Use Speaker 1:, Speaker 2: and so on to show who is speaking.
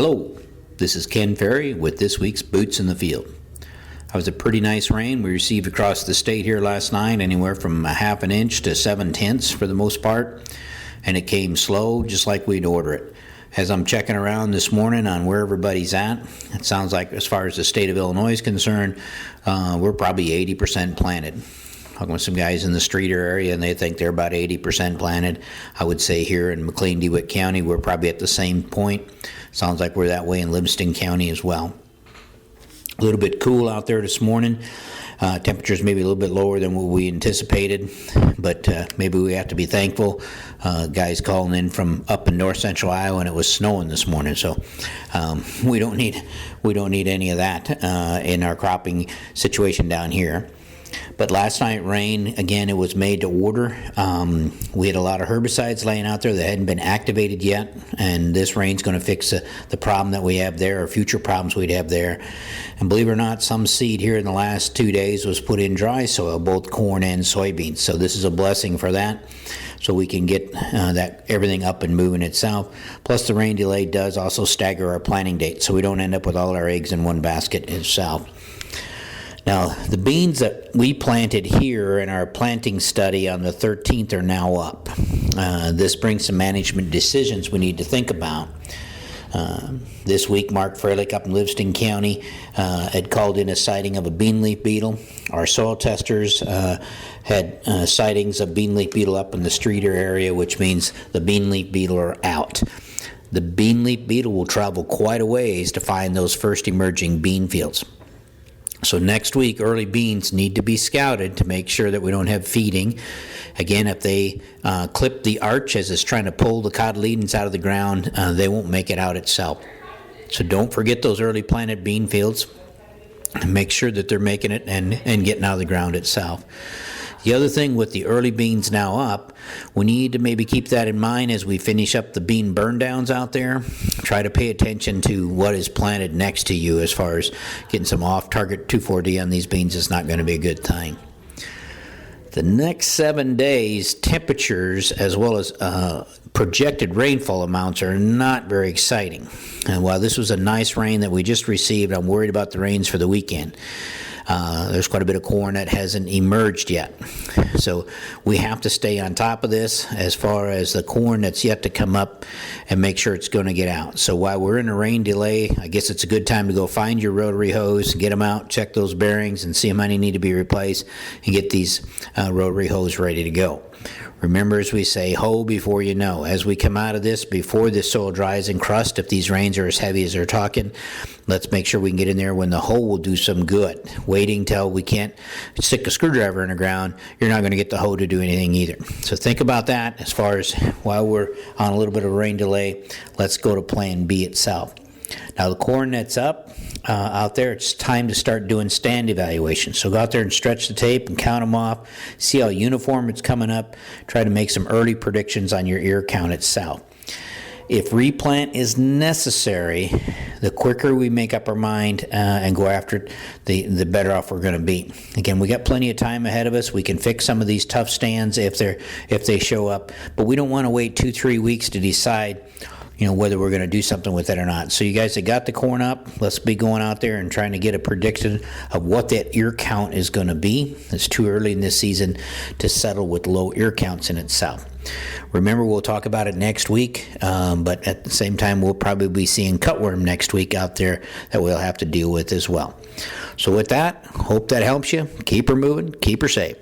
Speaker 1: Hello, this is Ken Ferry with this week's Boots in the Field. It was a pretty nice rain we received across the state here last night, anywhere from a half an inch to 7/10 for the most part, and it came slow just like we'd order it. As I'm checking around this morning on where everybody's at, it sounds like as far as the state of Illinois is concerned, we're probably 80% planted. Talking with some guys in the Streeter area, and they think they're about 80% planted. I would say here in McLean-DeWitt County, we're probably at the same point. Sounds like we're that way in Livingston County as well. A little bit cool out there this morning. Temperatures maybe a little bit lower than what we anticipated, but maybe we have to be thankful. Guys calling in from up in north central Iowa, and it was snowing this morning, so we don't need any of that in our cropping situation down here. But last night rain, again, it was made to order. We had a lot of herbicides laying out there that hadn't been activated yet, and this rain's going to fix the problem that we have there, or future problems we'd have there. And believe it or not, some seed here in the last 2 days was put in dry soil, both corn and soybeans. So this is a blessing for that, so we can get that everything up and moving itself. Plus the rain delay does also stagger our planting date, so we don't end up with all our eggs in one basket itself. Now, the beans that we planted here in our planting study on the 13th are now up. This brings some management decisions we need to think about. This week, Mark Freilich up in Livingston County had called in a sighting of a bean leaf beetle. Our soil testers had sightings of bean leaf beetle up in the Streeter area, which means the bean leaf beetle are out. The bean leaf beetle will travel quite a ways to find those first emerging bean fields. So next week, early beans need to be scouted to make sure that we don't have feeding. Again, if they clip the arch as it's trying to pull the cotyledons out of the ground, they won't make it out itself. So don't forget those early planted bean fields. Make sure that they're making it and getting out of the ground itself. The other thing with the early beans now up, we need to maybe keep that in mind as we finish up the bean burn downs out there. Try to pay attention to what is planted next to you as far as getting some off-target 2,4-D on these beans is not going to be a good thing. The next 7 days, temperatures as well as projected rainfall amounts are not very exciting. And while this was a nice rain that we just received, I'm worried about the rains for the weekend. There's quite a bit of corn that hasn't emerged yet. So we have to stay on top of this as far as the corn that's yet to come up and make sure it's going to get out. So while we're in a rain delay, I guess it's a good time to go find your rotary hose, get them out, check those bearings, and see how many need to be replaced, and get these rotary hose ready to go. Remember, as we say, hoe before you know. As we come out of this, before the soil dries and crust, if these rains are as heavy as they're talking, let's make sure we can get in there when the hoe will do some good. Waiting till we can't stick a screwdriver in the ground, you're not going to get the hoe to do anything either. So think about that as far as while we're on a little bit of a rain delay, let's go to plan B itself. Now the corn that's up out there, it's time to start doing stand evaluations. So go out there and stretch the tape and count them off. See how uniform it's coming up. Try to make some early predictions on your ear count itself. If replant is necessary, the quicker we make up our mind and go after it, the better off we're going to be. Again, we got plenty of time ahead of us. We can fix some of these tough stands if they show up, but we don't want to wait 2-3 weeks to decide whether we're going to do something with it or not. So you guys that got the corn up, let's be going out there and trying to get a prediction of what that ear count is going to be. It's too early in this season to settle with low ear counts in itself. Remember, we'll talk about it next week, but at the same time, we'll probably be seeing cutworm next week out there that we'll have to deal with as well. So with that, hope that helps you. Keep her moving, keep her safe.